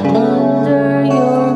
Under your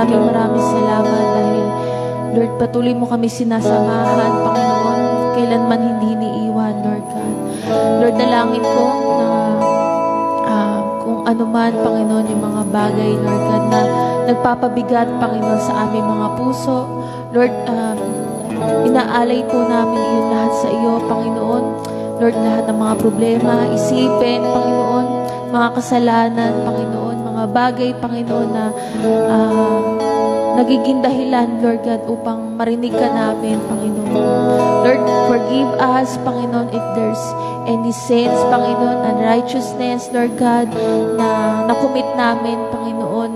maraming salamat dahil Lord, patuloy mo kami sinasamahan, Panginoon, kailanman hindi iniiwan, Lord God. Lord, dalangin ko na kung ano man, Panginoon, yung mga bagay, Lord God, na nagpapabigat, Panginoon, sa aming mga puso. Lord, inaalay po namin iyon lahat sa iyo, Panginoon. Lord, lahat ng mga problema, isipin, Panginoon, mga kasalanan, Panginoon, mga bagay, Panginoon, na nagiging dahilan, Lord God, upang marinig ka namin, Panginoon. Lord, forgive us, Panginoon, if there's any sins, Panginoon, unrighteousness, Lord God, na nakumit namin, Panginoon,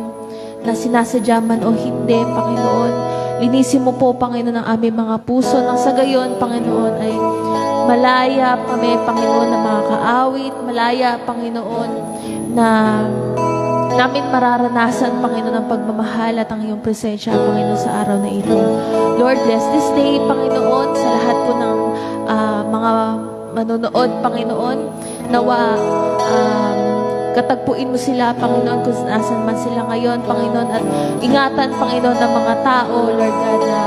na sinasadya man o hindi, Panginoon. Linisin mo po, Panginoon, ang aming mga puso, nang sa gayon, Panginoon, ay malaya kami, Panginoon, na mga kaawit, malaya, Panginoon, na namin mararanasan, Panginoon, ang pagmamahal at ang iyong presensya, Panginoon, sa araw na ito. Lord, bless this day, Panginoon, sa lahat po ng mga manonood, Panginoon. Nawa, katagpuin mo sila, Panginoon, kung nasan man sila ngayon, Panginoon, at ingatan, Panginoon, ng mga tao, Lord God, na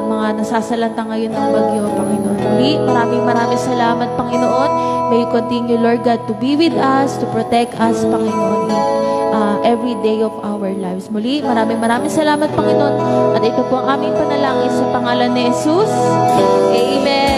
mga nasasalanta ngayon ng bagyo, Panginoon. Muli, maraming salamat, Panginoon. May you continue, Lord God, to be with us, to protect us, Panginoon, every day of our lives. Muli, maraming salamat, Panginoon. At ito po ang aming panalangin sa pangalan ni Jesus. Amen.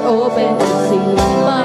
Open to see my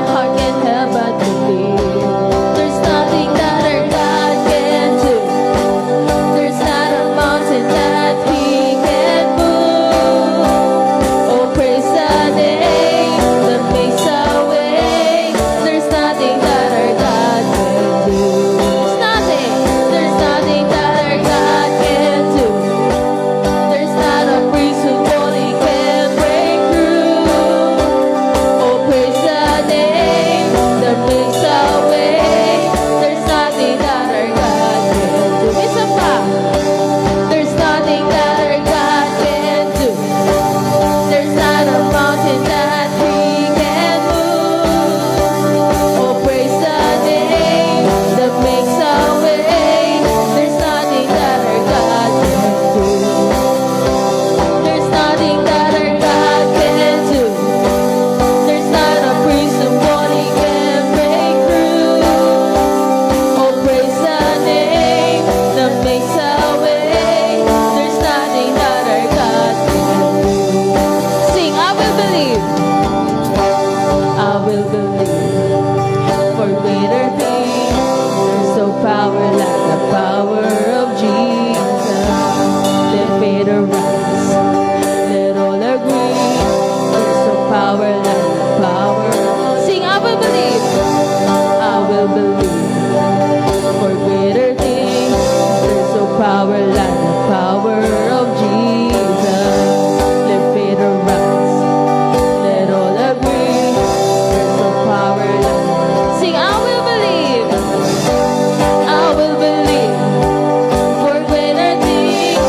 power like the power. Sing, I will believe. I will believe for greater things. There's no power like the power of Jesus. Let faith arise. Let all agree. There's no power like. Sing, I will believe. I will believe for greater things.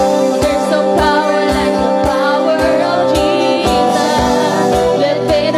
There's no power like the power of Jesus. Let faith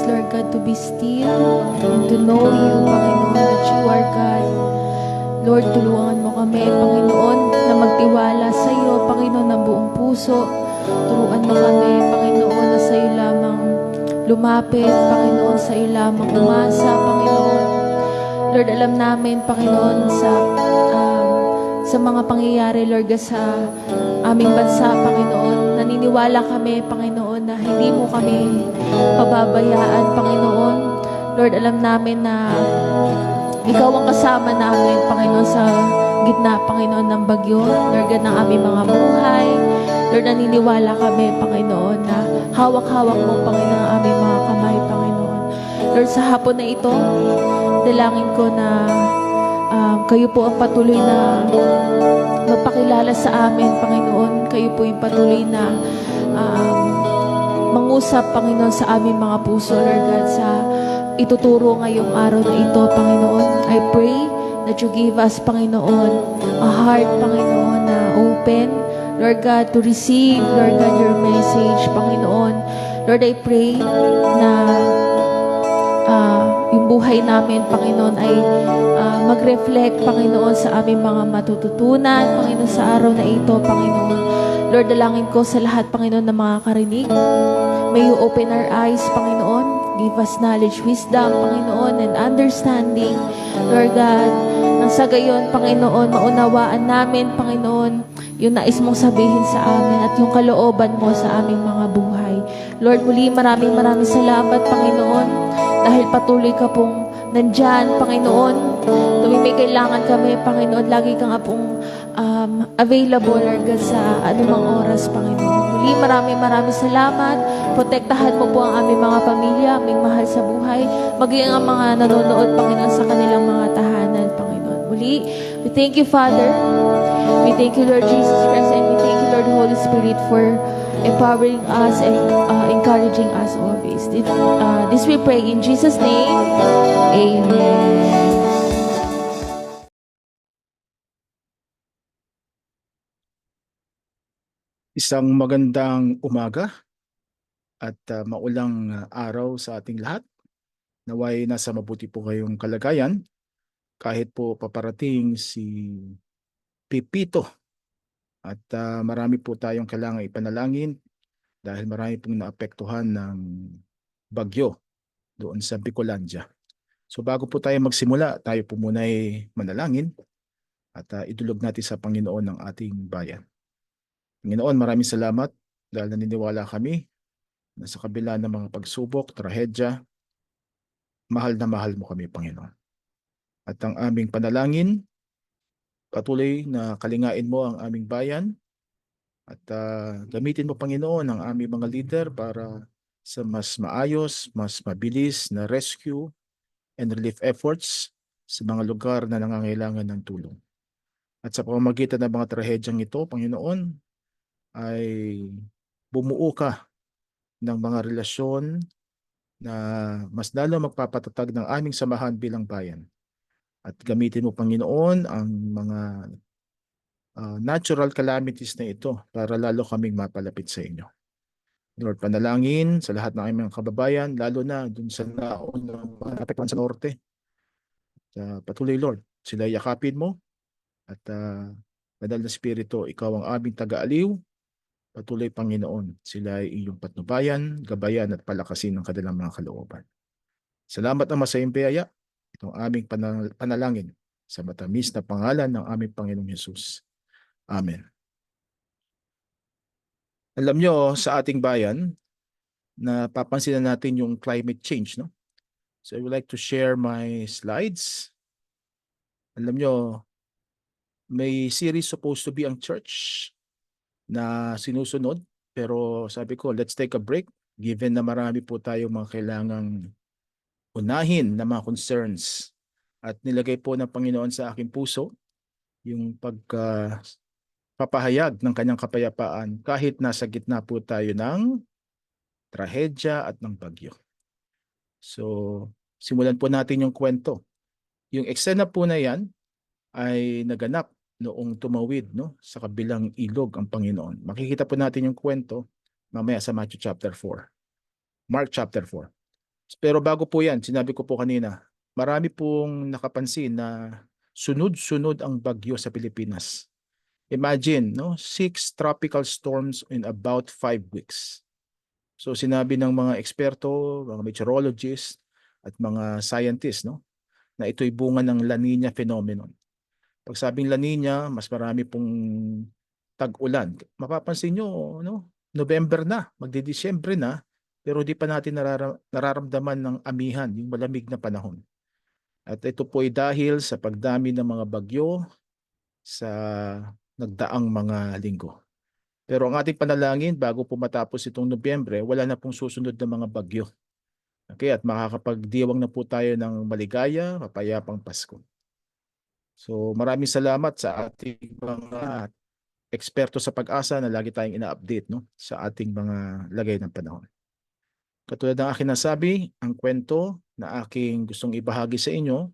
Lord God, to be still and to know you, Panginoon, that you are God. Lord, tulungan mo kami, Panginoon, na magtiwala sa iyo, Panginoon, ng buong puso. Turuan mo kami, Panginoon, na sa iyo lamang lumapit, Panginoon, sa iyo lamang umasa, Panginoon. Lord, alam namin, Panginoon, sa mga pangyayari, Lord, sa aming bansa, Panginoon, naniniwala kami, Panginoon, na hindi mo kami pababayaan, Panginoon. Lord, alam namin na ikaw ang kasama namin, Panginoon, sa gitna, Panginoon, ng bagyo, Lord, ng aming mga buhay. Lord, naniniwala kami, Panginoon, na hawak-hawak mo, Panginoon, ang aming mga kamay, Panginoon. Lord, sa hapon na ito, dalangin ko na kayo po ang patuloy na magpakilala sa amin, Panginoon. Kayo po yung patuloy na mangusap, Panginoon, sa aming mga puso, Lord God, sa ituturo ngayong araw na ito, Panginoon. I pray that you give us, Panginoon, a heart, Panginoon, na open, Lord God, to receive, Lord God, your message, Panginoon. Lord, I pray na yung buhay namin, Panginoon, ay mag-reflect, Panginoon, sa aming mga matututunan, Panginoon, sa araw na ito, Panginoon. Lord, dalangin ko sa lahat, Panginoon, na mga karinig. May you open our eyes, Panginoon. Give us knowledge, wisdom, Panginoon, and understanding, Lord God. Nang sa gayon, Panginoon, maunawaan namin, Panginoon, yung nais mong sabihin sa amin at yung kalooban mo sa aming mga buhay. Lord, muli maraming salamat, Panginoon, dahil patuloy ka pong nandyan, Panginoon. Tuwing may kailangan kami, Panginoon, lagi ka nga pong available, Lord God, sa anumang oras, Panginoon. Muli maraming salamat. Protektahan mo po ang aming mga pamilya, aming mahal sa buhay, maging ang mga nanonood, Panginoon, sa kanilang mga tahanan, Panginoon. Muli, we thank you, Father. We thank you, Lord Jesus Christ, and we thank you, Lord Holy Spirit, for empowering us and encouraging us always. This we pray in Jesus' name. Amen. Isang magandang umaga at maulang araw sa ating lahat. Naway nasa mabuti po kayong kalagayan kahit po paparating si Pipito. At marami po tayong kailangang ipanalangin dahil marami pong naapektuhan ng bagyo doon sa Bicolandia. So bago po tayo magsimula, tayo po muna ay manalangin at idulog natin sa Panginoon ang ating bayan. Panginoon, maraming salamat dahil naniniwala kami na sa kabila ng mga pagsubok, trahedya, mahal na mahal mo kami, Panginoon. At ang aming panalangin, patuloy na kalingain mo ang aming bayan at gamitin mo, Panginoon, ang aming mga leader para sa mas maayos, mas mabilis na rescue and relief efforts sa mga lugar na nangangailangan ng tulong. At sa pamamagitan ng mga trahedyang ito, Panginoon, ay bumuo ka ng mga relasyon na mas lalo magpapatatag ng aming samahan bilang bayan. At gamitin mo, Panginoon, ang mga natural calamities na ito para lalo kaming mapalapit sa inyo. Lord, panalangin sa lahat ng aming kababayan, lalo na dun sa naunang apektuhan sa norte. Patuloy, Lord, sila yakapin mo at Banal na Espiritu, ikaw ang aming taga-aliw. Patuloy, Panginoon, sila ay iyong patnubayan, gabayan at palakasin ng kanilang mga kalooban. Salamat Ama sa iyong biyaya, itong aming panalangin sa matamis na pangalan ng aming Panginoong Hesus. Amen. Alam nyo, sa ating bayan, napapansin na natin yung climate change, no? So I would like to share my slides. Alam nyo, may series supposed to be ang church na sinusunod, pero sabi ko, let's take a break given na marami po tayong mga kailangang unahin na mga concerns. At nilagay po ng Panginoon sa aking puso yung pagpapahayag ng kanyang kapayapaan kahit nasa gitna po tayo ng trahedya at ng bagyo. So, simulan po natin yung kwento. Yung eksena po na yan ay naganap noong tumawid, no, sa kabilang ilog ang Panginoon. Makikita po natin yung kwento mamaya sa Matthew chapter 4. Mark chapter 4. Pero bago po yan, sinabi ko po kanina, marami pong nakapansin na sunod-sunod ang bagyo sa Pilipinas. Imagine, no? 6 tropical storms in about 5 weeks. So sinabi ng mga eksperto, mga meteorologists, at mga scientists, no, na ito'y bunga ng La Nina phenomenon. Pag sabing La Nina, mas marami pong tag-ulan. Mapapansin nyo, no, November na, magdi-Disyembre na, pero di pa natin nararamdaman ng amihan, yung malamig na panahon. At ito po ay dahil sa pagdami ng mga bagyo sa nagdaang mga linggo. Pero ang ating panalangin bago po matapos itong Nobyembre, wala na pong susunod na mga bagyo. Okay, at makakapagdiwang na po tayo ng maligaya, mapayapang Pasko. So maraming salamat sa ating mga eksperto sa pag-asa na lagi tayong ina-update, no, sa ating mga lagay ng panahon. Katulad ng aking nasabi, ang kwento na aking gustong ibahagi sa inyo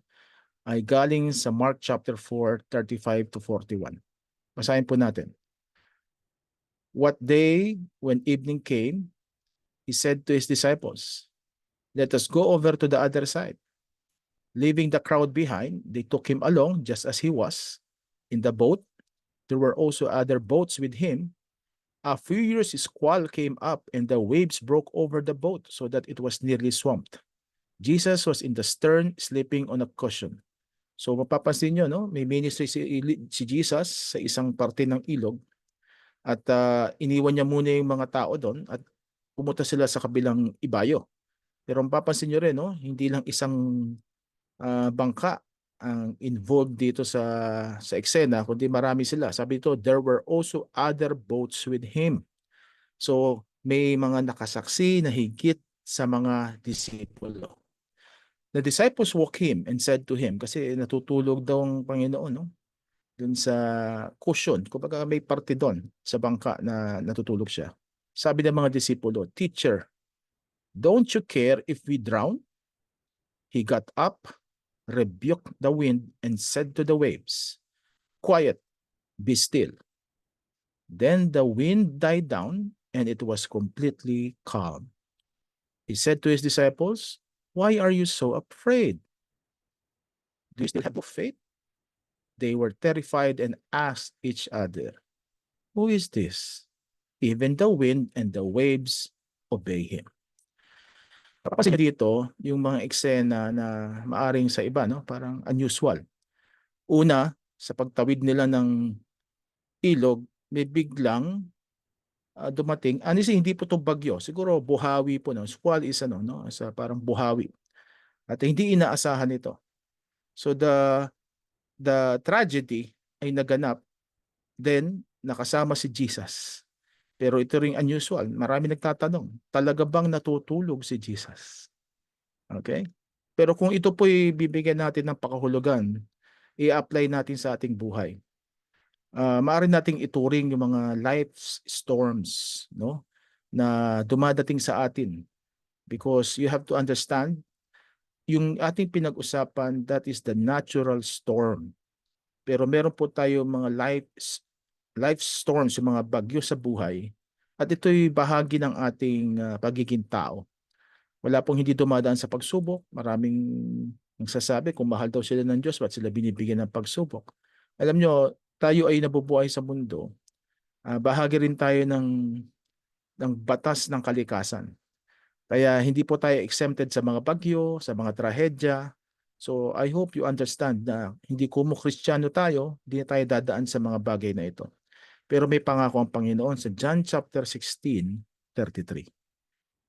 ay galing sa Mark chapter 4, 35 to 41. Basahin po natin. What day, when evening came, he said to his disciples, "Let us go over to the other side." Leaving the crowd behind, they took him along just as he was. In the boat, there were also other boats with him. A furious squall came up, and the waves broke over the boat so that it was nearly swamped. Jesus was in the stern, sleeping on a cushion. So mapapansin nyo, no? May ministry si Jesus sa isang parte ng ilog at iniwan niya muna yung mga tao doon at pumunta sila sa kabilang ibayo. Pero mapapansin nyo rin, no? Hindi lang isang bangka ang involved dito sa eksena, kundi marami sila. Sabi dito, there were also other boats with him. So may mga nakasaksi na higit sa mga disipulo. The disciples woke him and said to him, kasi natutulog daw ang Panginoon, no? Dun sa cushion, kumbaga may parte doon sa bangka na natutulog siya. Sabi ng mga disipulo, "Teacher, don't you care if we drown?" He got up, rebuked the wind, and said to the waves, "Quiet, be still." Then the wind died down, and it was completely calm. He said to his disciples, "Why are you so afraid? Do you still have faith?" They were terrified and asked each other, "Who is this? Even the wind and the waves obey him." Papansin dito yung mga eksena na maaring sa iba, no, parang unusual. Una, sa pagtawid nila ng ilog, may biglang dumating. Hindi po 'to bagyo, siguro buhawi po, no. Squall is ano, no, sa parang buhawi. At hindi inaasahan ito. So the tragedy ay naganap, then nakasama si Jesus. Pero ito ring unusual. Marami nagtatanong, talaga bang natutulog si Jesus? Okay? Pero kung ito po'y bibigyan natin ng pakahulugan, i-apply natin sa ating buhay. Maaari nating ituring yung mga life storms, no, na dumadating sa atin, because you have to understand yung ating pinag-usapan, that is the natural storm. Pero meron po tayo mga life storms, yung mga bagyo sa buhay, at ito'y bahagi ng ating pagiging tao. Wala pong hindi dumadaan sa pagsubok. Maraming nagsasabi kung mahal daw sila ng Diyos, ba't sila binibigyan ng pagsubok? Alam nyo, tayo ay nabubuhay sa mundo. Bahagi rin tayo ng batas ng kalikasan. Kaya hindi po tayo exempted sa mga bagyo, sa mga trahedya. So I hope you understand na hindi kumo Kristiyano tayo, hindi na tayo dadaan sa mga bagay na ito. Pero may pangako ang Panginoon sa John chapter 16:33.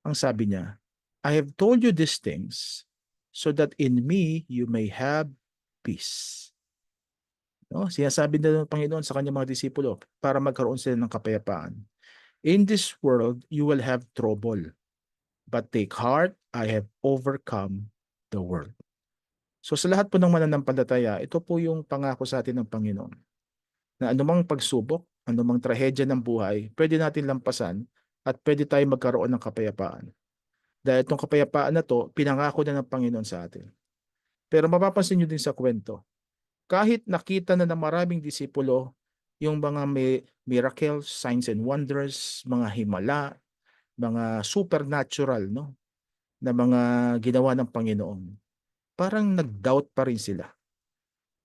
Ang sabi niya, "I have told you these things so that in me you may have peace." No? Sinasabi na ng Panginoon sa kanyang mga disipulo para magkaroon sila ng kapayapaan. "In this world you will have trouble, but take heart, I have overcome the world." So sa lahat po ng mananampalataya, ito po yung pangako sa atin ng Panginoon, na anumang pagsubok, anumang trahedya ng buhay, pwede natin lampasan at pwede tayo magkaroon ng kapayapaan. Dahil itong kapayapaan na to, pinangako na ng Panginoon sa atin. Pero mapapansin nyo din sa kwento, kahit nakita na ng maraming disipulo yung mga miracles, signs and wonders, mga himala, mga supernatural, no, na mga ginawa ng Panginoon, parang nag-doubt pa rin sila.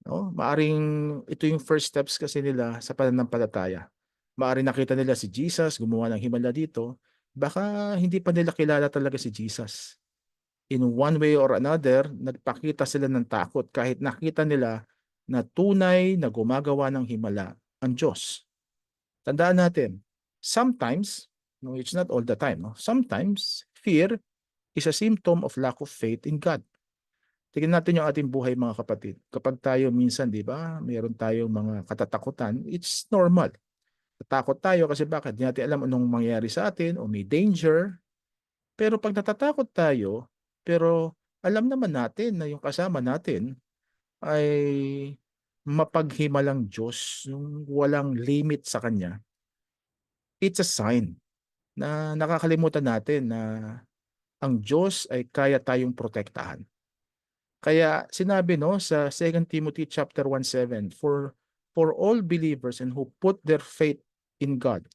No? Maaring ito yung first steps kasi nila sa pananampalataya. Maaring nakita nila si Jesus, gumawa ng himala dito, baka hindi pa nila kilala talaga si Jesus. In one way or another, nagpakita sila ng takot kahit nakita nila na tunay na gumagawa ng himala ang Diyos. Tandaan natin, sometimes, no, it's not all the time, no? Sometimes, fear is a symptom of lack of faith in God. Tingnan natin yung ating buhay mga kapatid. Kapag tayo minsan, di ba, mayroon tayong mga katatakutan, it's normal. Tatakot tayo kasi bakit? Di natin alam anong mangyayari sa atin o may danger. Pero pag natatakot tayo, pero alam naman natin na yung kasama natin ay mapaghimalang Diyos, yung walang limit sa Kanya, it's a sign na nakakalimutan natin na ang Diyos ay kaya tayong protektahan. Kaya sinabi no sa 2 Timothy chapter 1:7, for all believers and who put their faith in God,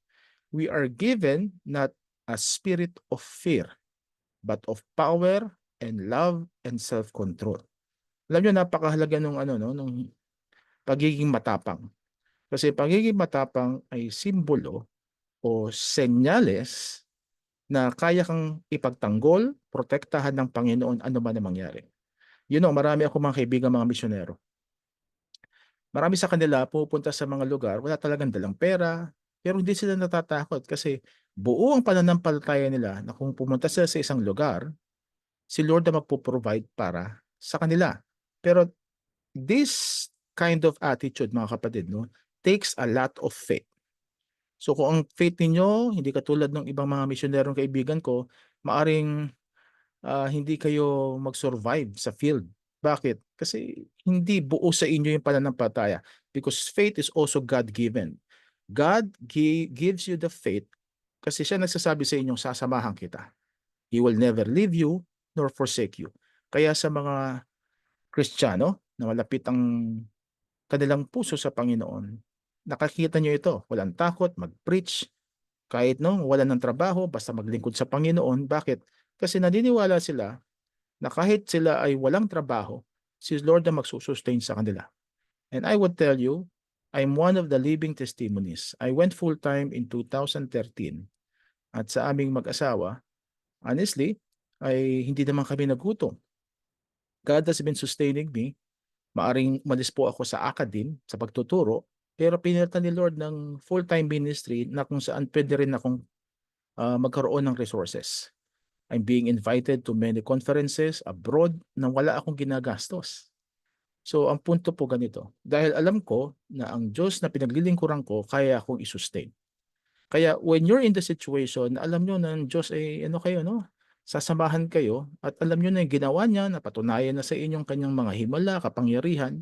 we are given not a spirit of fear, but of power and love and self-control. Alam niyo napakahalaga nung nung pagiging matapang. Kasi pagiging matapang ay simbolo o senyales na kaya kang ipagtanggol, protektahan ng Panginoon ano man ang mangyari. Marami ako mga kaibigan, mga misyonero. Marami sa kanila pupunta sa mga lugar, wala talagang dalang pera, pero hindi sila natatakot kasi buo ang pananampalataya nila na kung pumunta sila sa isang lugar, si Lord na magpo-provide para sa kanila. Pero this kind of attitude, mga kapatid, no, takes a lot of faith. So kung ang faith ninyo, hindi katulad ng ibang mga misyonerong kaibigan ko, maaring hindi kayo mag-survive sa field. Bakit? Kasi hindi buo sa inyo yung pananampalataya. Because faith is also God-given. God gives you the faith kasi siya nagsasabi sa inyong sasamahan kita. He will never leave you nor forsake you. Kaya sa mga Kristiyano na malapit ang kanilang puso sa Panginoon, nakakita nyo ito. Walang takot, mag-preach, kahit wala ng trabaho, basta maglingkod sa Panginoon. Bakit? Kasi naniniwala sila na kahit sila ay walang trabaho, si Lord na magsusustain sa kanila. And I would tell you, I'm one of the living testimonies. I went full-time in 2013 at sa aming mag-asawa, honestly, ay hindi naman kami nagutom. God has been sustaining me. Maaring umalis po ako sa academe, sa pagtuturo, pero pinilitan ni Lord ng full-time ministry na kung saan pwede rin akong magkaroon ng resources. I'm being invited to many conferences abroad na wala akong ginagastos. So ang punto po ganito, dahil alam ko na ang Diyos na pinaglilingkuran ko, kaya akong i-sustain. Kaya when you're in the situation, alam nyo na ang Diyos ay kayo, no? Sasamahan kayo at alam nyo na yung ginawa niya, napatunayan na sa inyong kanyang mga himala, kapangyarihan.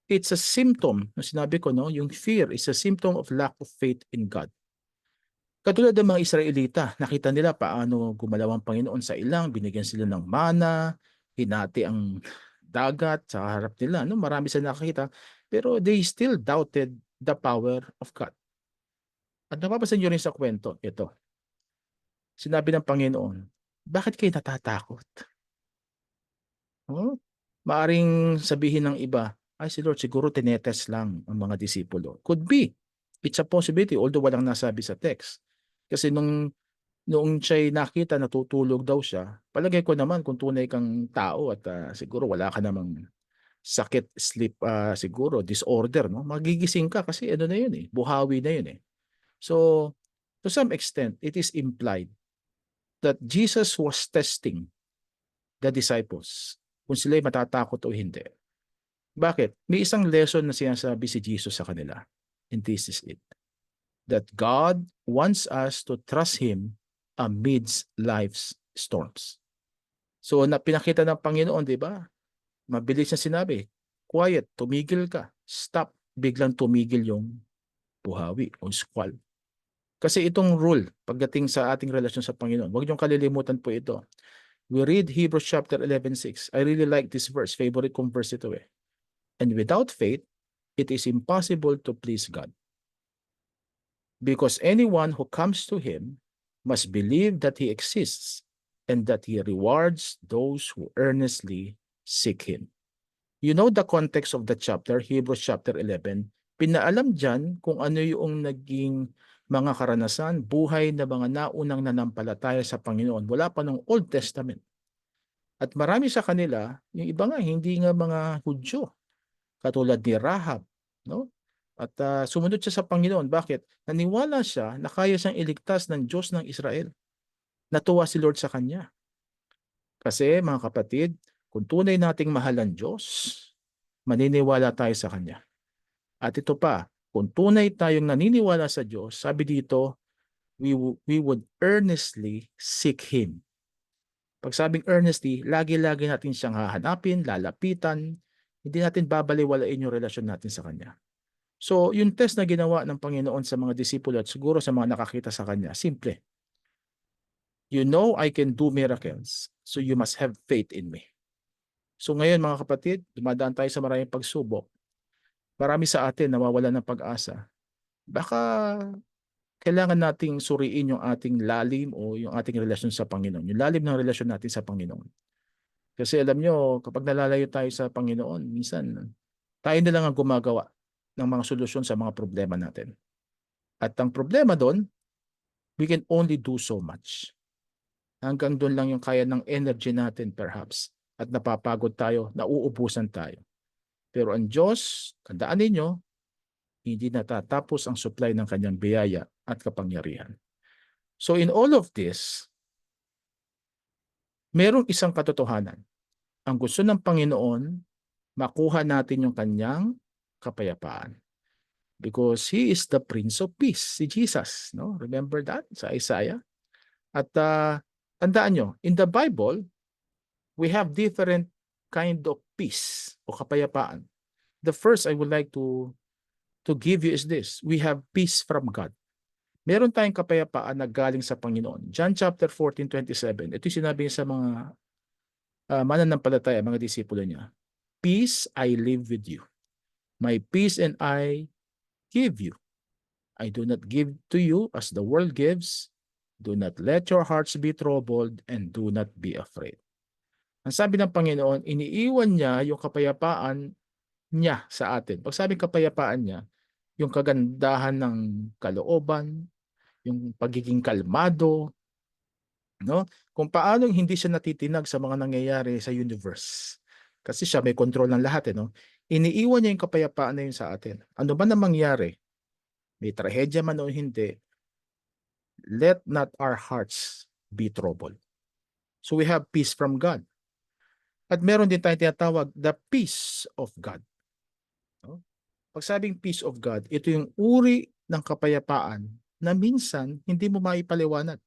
It's a symptom, na sinabi ko, no? Yung fear is a symptom of lack of faith in God. Katulad ng mga Israelita, nakita nila paano gumalaw ang Panginoon sa ilang, binigyan sila ng mana, hinati ang dagat sa harap nila. No? Marami sila nakakita, pero they still doubted the power of God. At napapasin nyo rin sa kwento, ito. Sinabi ng Panginoon, bakit kayo natatakot? Oh? Maaring sabihin ng iba, ay si Lord siguro tinetest lang ang mga disipulo. Could be. It's a possibility, although walang nasabi sa text. Kasi noong siya'y nakita natutulog daw siya, palagay ko naman kung tunay kang tao at siguro wala ka namang sakit, sleep, siguro disorder, no? Magigising ka kasi na yun eh, buhawi na yun eh. So, to some extent, it is implied that Jesus was testing the disciples kung sila'y matatakot o hindi. Bakit? May isang lesson na sinasabi si Jesus sa kanila. And this is it. That God wants us to trust Him amidst life's storms. So, pinakita ng Panginoon, di ba? Mabilis na sinabi, quiet, tumigil ka, stop, biglang tumigil yung buhawi o squall. Kasi itong rule, pagdating sa ating relasyon sa Panginoon, huwag niyong kalilimutan po ito. We read Hebrews chapter 11:6. I really like this verse. Favorite kong verse ito eh. And without faith, it is impossible to please God. Because anyone who comes to Him must believe that He exists and that He rewards those who earnestly seek Him. You know the context of the chapter, Hebrews chapter 11. Pinaalam dyan kung ano yung naging mga karanasan, buhay na mga naunang nanampalataya sa Panginoon wala pa ng Old Testament. At marami sa kanila, yung iba nga, hindi nga mga Hudyo, katulad ni Rahab, no? At sumunod siya sa Panginoon. Bakit? Naniwala siya na kaya siyang iligtas ng Diyos ng Israel. Natuwa si Lord sa kanya. Kasi mga kapatid, kung tunay nating mahal ang Diyos, maniniwala tayo sa Kanya. At ito pa, kung tunay tayong naniniwala sa Diyos, sabi dito, we would earnestly seek Him. Pag sabing earnestly, lagi-lagi natin siyang hahanapin, lalapitan, hindi natin babaliwalain yung relasyon natin sa Kanya. So, yung test na ginawa ng Panginoon sa mga disipulo at siguro sa mga nakakita sa Kanya, simple. You know I can do miracles, so you must have faith in me. So ngayon mga kapatid, dumadaan tayo sa maraming pagsubok. Marami sa atin nawawalan ng pag-asa. Baka kailangan nating suriin yung ating lalim o yung ating relasyon sa Panginoon. Yung lalim ng relasyon natin sa Panginoon. Kasi alam nyo, kapag nalalayo tayo sa Panginoon, minsan tayo na lang ang gumagawa ng mga solusyon sa mga problema natin. At ang problema doon, we can only do so much. Hanggang doon lang yung kaya ng energy natin perhaps. At napapagod tayo, nauubusan tayo. Pero ang Diyos, tandaan ninyo, hindi natatapos ang supply ng kanyang biyaya at kapangyarihan. So in all of this, merong isang katotohanan. Ang gusto ng Panginoon, makuha natin yung kanyang kapayapaan. Because He is the Prince of Peace, si Jesus. No? Remember that sa Isaiah? At tandaan nyo, in the Bible, we have different kind of peace o kapayapaan. The first I would like to give you is this. We have peace from God. Meron tayong kapayapaan na galing sa Panginoon. John chapter 14:27. Ito yung sinabi niya sa mga mananampalataya, mga disipulo niya. Peace I live with you. My peace and I give you. I do not give to you as the world gives. Do not let your hearts be troubled and do not be afraid. Ang sabi ng Panginoon, iniiwan niya yung kapayapaan niya sa atin. Pag sabing kapayapaan niya, yung kagandahan ng kalooban, yung pagiging kalmado, no? Kung paano hindi siya natitinag sa mga nangyayari sa universe. Kasi siya may control ng lahat, no? Iniiwan niya yung kapayapaan na yun sa atin. Ano ba na mangyari? May trahedya man o hindi, let not our hearts be troubled. So we have peace from God. At meron din tayong tinatawag the peace of God. No? Pag sabing peace of God, ito yung uri ng kapayapaan na minsan hindi mo maipaliwanag.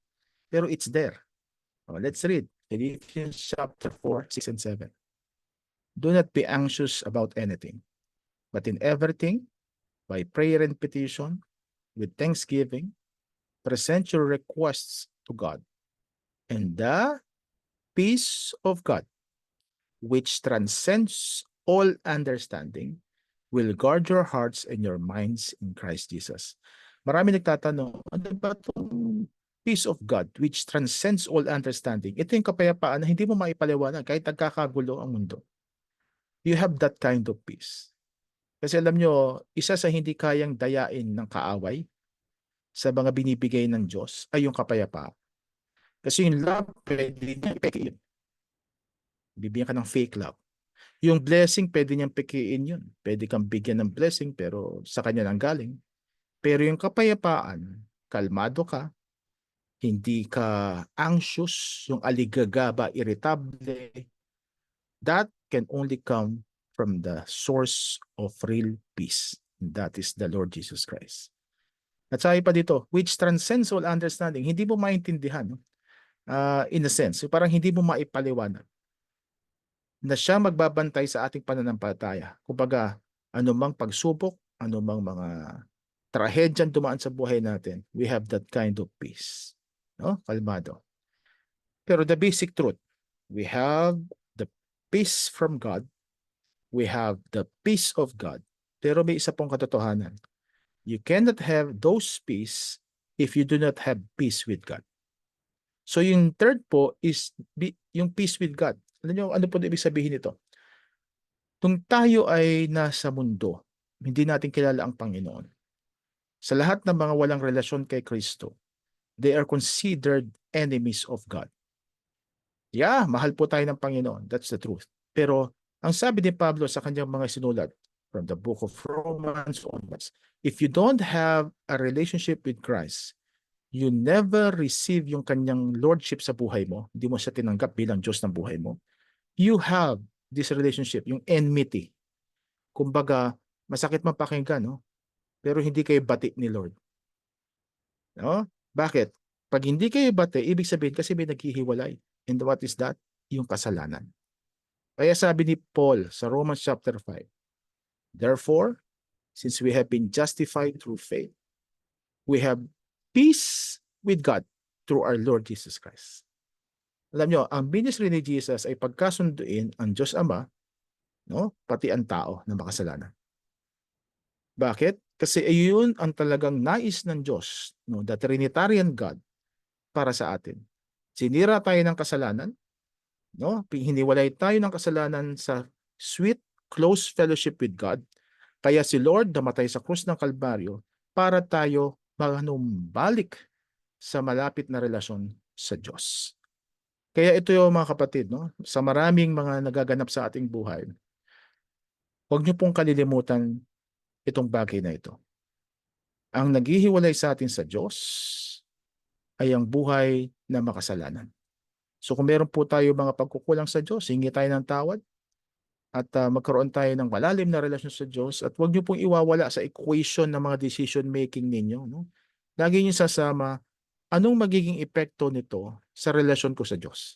Pero it's there. Let's read Philippians chapter 4, 6 and 7. Do not be anxious about anything, but in everything, by prayer and petition, with thanksgiving, present your requests to God. And the peace of God, which transcends all understanding, will guard your hearts and your minds in Christ Jesus. Marami nagtatanong, ano ba itong peace of God which transcends all understanding? Ito yung kapayapaan na hindi mo maipaliwanag kahit nagkakagulo ang mundo. You have that kind of peace. Kasi alam nyo, isa sa hindi kayang dayain ng kaaway sa mga binibigay ng Diyos ay yung kapayapaan. Kasi yung love, pwede niya ipeke yun. Bibigyan ka ng fake love. Yung blessing, pwede niyang pekein yun. Pwede kang bigyan ng blessing pero sa kanya nang galing. Pero yung kapayapaan, kalmado ka, hindi ka anxious, yung aligagaba, irritable, that can only come from the source of real peace. That is the Lord Jesus Christ. At sabi pa dito, which transcends all understanding. Hindi mo maintindihan, no? In a sense. So parang hindi mo maipaliwanag na siya magbabantay sa ating pananampalataya. Kumbaga, anumang pagsubok, anumang mga trahedyan dumaan sa buhay natin, we have that kind of peace. No? Kalmado. Pero the basic truth, we have the peace from God, we have the peace of God, pero may isa pong katotohanan. You cannot have those peace if you do not have peace with God. So yung third po is yung peace with God. Alam niyo ano po ibig sabihin nito? Kung tayo ay nasa mundo, hindi natin kilala ang Panginoon. Sa lahat ng mga walang relasyon kay Kristo, they are considered enemies of God. Yeah, mahal po tayo ng Panginoon. That's the truth. Pero ang sabi ni Pablo sa kanyang mga sinulat from the book of Romans onwards, if you don't have a relationship with Christ, you never receive yung kanyang lordship sa buhay mo, hindi mo siya tinanggap bilang Diyos ng buhay mo, you have this relationship, yung enmity. Kumbaga, masakit man pakinggan, no? Pero hindi kayo bati ni Lord. No? Bakit? Pag hindi kayo bati, ibig sabihin kasi may naghihiwalay. And what is that? Yung kasalanan. Kaya sabi ni Paul sa Romans chapter 5, therefore, since we have been justified through faith, we have peace with God through our Lord Jesus Christ. Alam nyo, ang ministry ni Jesus ay pagkasunduin ang Diyos Ama, no? Pati ang tao na makasalanan. Bakit? Kasi ayun ang talagang nais ng Diyos, no? The Trinitarian God para sa atin. Sinira tayo ng kasalanan, no? Hiniwalay tayo ng kasalanan sa sweet, close fellowship with God. Kaya si Lord namatay sa krus ng Kalbaryo para tayo manumbalik sa malapit na relasyon sa Diyos. Kaya ito yung mga kapatid, no? Sa maraming mga nagaganap sa ating buhay, huwag niyo pong kalilimutan itong bagay na ito. Ang naghihiwalay sa atin sa Diyos ay ang buhay na makasalanan. So kung meron po tayo mga pagkukulang sa Diyos, hingi tayo ng tawad at magkaroon tayo ng malalim na relasyon sa Diyos at huwag niyo pong iwawala sa equation ng mga decision making ninyo. No? Lagi niyo sasama, anong magiging epekto nito sa relasyon ko sa Diyos?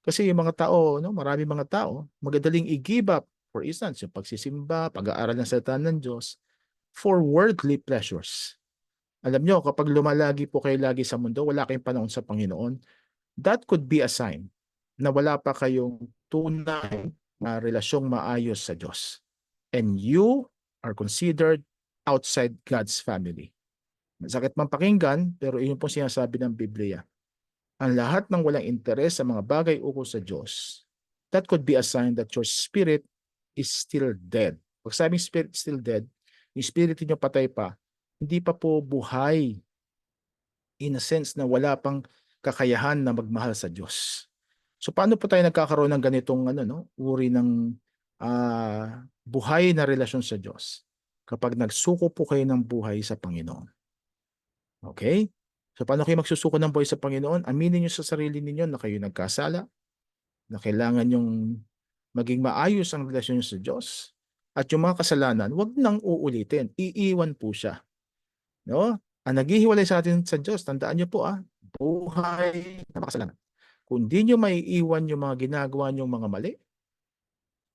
Kasi yung mga tao, no, marami mga tao, magadaling i-give up, for instance, yung pagsisimba, pag-aaral ng salita ng Diyos, for worldly pleasures. Alam nyo, kapag lumalagi po kayo lagi sa mundo, wala kayong panahon sa Panginoon, that could be a sign na wala pa kayong tunay na relasyong maayos sa Diyos. And you are considered outside God's family. Masakit man pakinggan, pero iyon po sinasabi ng Biblia. Ang lahat ng walang interes sa mga bagay ukol sa Diyos, that could be a sign that your spirit is still dead. Pag sabing spirit is still dead, yung spirit niyo patay pa, hindi pa po buhay in a sense na wala pang kakayahan na magmahal sa Diyos. So paano po tayo nagkakaroon ng ganitong uri ng buhay na relasyon sa Diyos? Kapag nagsuko po kayo ng buhay sa Panginoon. Okay? So paano kayo magsusuko ng buhay sa Panginoon? Aminin niyo sa sarili ninyo na kayo nagkasala, na kailangan yung maging maayos ang relasyon niyo sa Diyos. At yung mga kasalanan, wag nang uulitin. Iiwan po siya. No? Ang naghihiwalay sa atin sa Diyos, tandaan niyo po buhay na makasalanan. Kung di nyo maiiwan yung mga ginagawa nyong mga mali,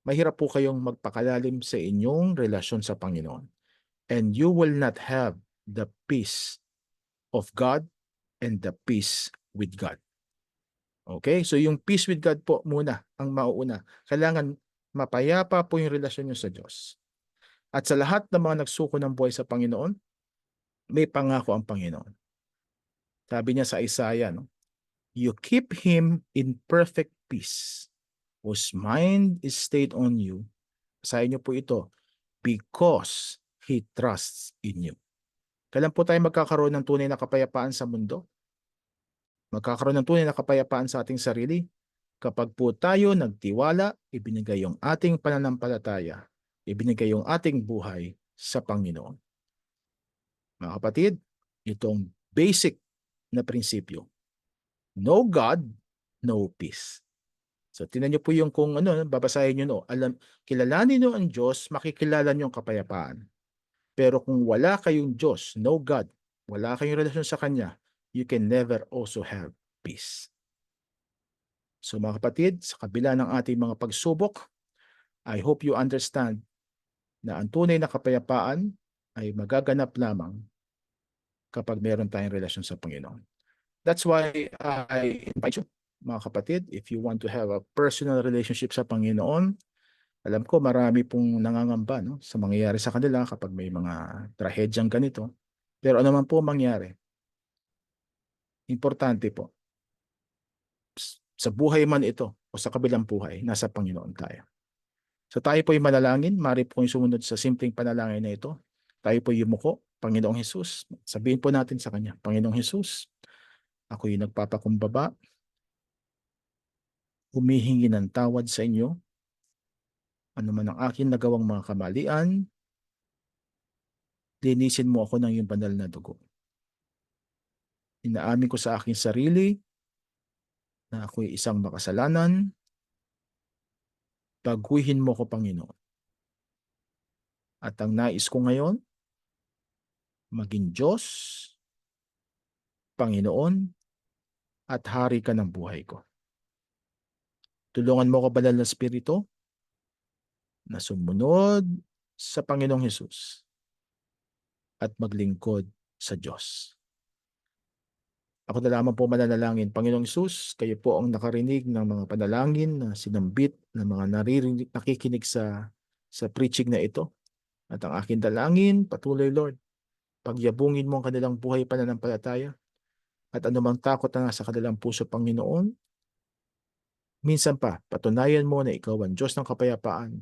mahirap po kayong magpakalalim sa inyong relasyon sa Panginoon. And you will not have the peace of God and the peace with God. Okay? So yung peace with God po muna ang mauuna. Kailangan mapayapa po yung relasyon nyo sa Diyos. At sa lahat ng mga nagsuko ng buhay sa Panginoon, may pangako ang Panginoon. Sabi niya sa Isaiah, no? You keep him in perfect peace, whose mind is stayed on you. Basahin niyo po ito, because he trusts in you. Kailan po tayo magkakaroon ng tunay na kapayapaan sa mundo? Magkakaroon ng tunay na kapayapaan sa ating sarili kapag po tayo nagtiwala, ibinigay yung ating pananampalataya, ibinigay yung ating buhay sa Panginoon. Mga kapatid, itong basic na prinsipyo. No God, no peace. So tingnan niyo po yung kung babasahin niyo kilalanin niyo ang Diyos, makikilala niyo ang kapayapaan. Pero kung wala kayong Diyos, no God, wala kayong relasyon sa Kanya, you can never also have peace. So mga kapatid, sa kabila ng ating mga pagsubok, I hope you understand na ang tunay na kapayapaan ay magaganap lamang kapag meron tayong relasyon sa Panginoon. That's why I invite you, mga kapatid, if you want to have a personal relationship sa Panginoon, alam ko marami pong nangangamba sa mangyayari sa kanila kapag may mga trahedyang ganito. Pero ano man po mangyari, importante po, sa buhay man ito o sa kabilang buhay, nasa Panginoon tayo. So tayo po'y manalangin, maaari po yung sumunod sa simpleng panalangin na ito. Tayo po'y yumuko, Panginoong Hesus. Sabihin po natin sa Kanya, Panginoong Hesus, ako'y nagpapakumbaba, humihingi ng tawad sa inyo, ano man ang akin nagawang mga kamalian, linisin mo ako ng iyong banal na dugo. Inaamin ko sa aking sarili na ako'y isang makasalanan, baguhin mo ko, Panginoon. At ang nais ko ngayon, maging Diyos, Panginoon, at Hari ka ng buhay ko. Tulungan mo ko, Banal na Espiritu, na sumunod sa Panginoong Hesus at maglingkod sa Diyos. Ako na lamang po mananalangin. Panginoong Hesus, kayo po ang nakarinig ng mga panalangin na sinambit ng mga nakikinig sa preaching na ito. At ang aking dalangin, patuloy Lord, pagyabungin mo ang kanilang buhay pananampalataya at anumang takot na nasa kanilang puso, Panginoon, minsan pa, patunayan mo na ikaw ang Diyos ng kapayapaan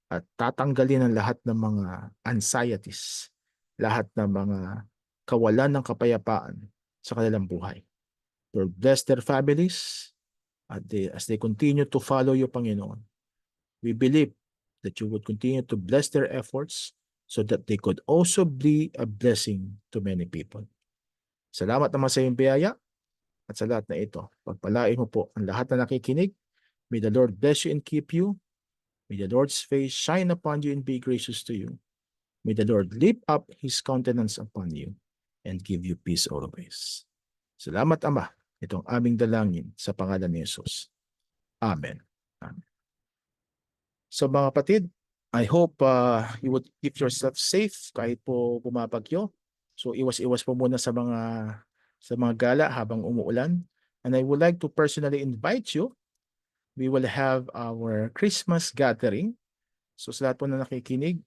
at tatanggalin ang lahat ng mga anxieties, lahat ng mga kawalan ng kapayapaan sa kanilang buhay. Lord, bless their families as they continue to follow you, Panginoon. We believe that you would continue to bless their efforts so that they could also be a blessing to many people. Salamat naman sa iyong biyaya at sa lahat na ito. Pagpalain mo po ang lahat na nakikinig. May the Lord bless you and keep you. May the Lord's face shine upon you and be gracious to you. May the Lord lift up His countenance upon you and give you peace always. Salamat, Ama. Itong aming dalangin sa pangalan ni Jesus. Amen. Amen. So mga kapatid, I hope you would keep yourself safe kahit po bumabagyo. So iwas-iwas po muna sa mga gala habang umuulan. And I would like to personally invite you. We will have our Christmas gathering. So sa lahat po na nakikinig,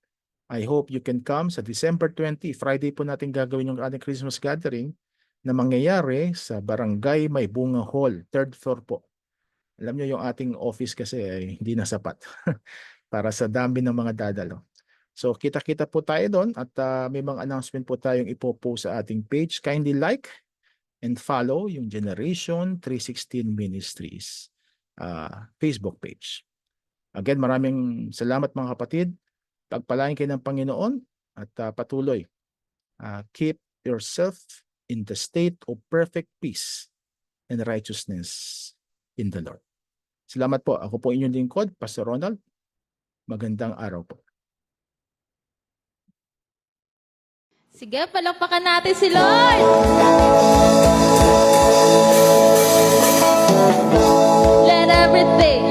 I hope you can come sa December 20. Friday po natin gagawin yung ating Christmas gathering na mangyayari sa Barangay May Bunga Hall, 3rd floor po. Alam niyo yung ating office kasi ay hindi na sapat para sa dami ng mga dadalo. So kita-kita po tayo doon at may mga announcement po tayong ipopost sa ating page. Kindly like and follow yung Generation 316 Ministries Facebook page. Again, maraming salamat mga kapatid. Pagpalain kayo ng Panginoon at patuloy. Keep yourself in the state of perfect peace and righteousness in the Lord. Salamat po. Ako po inyong lingkod, Pastor Ronald. Magandang araw po. Sige, palakpakan natin si Lord! Let everything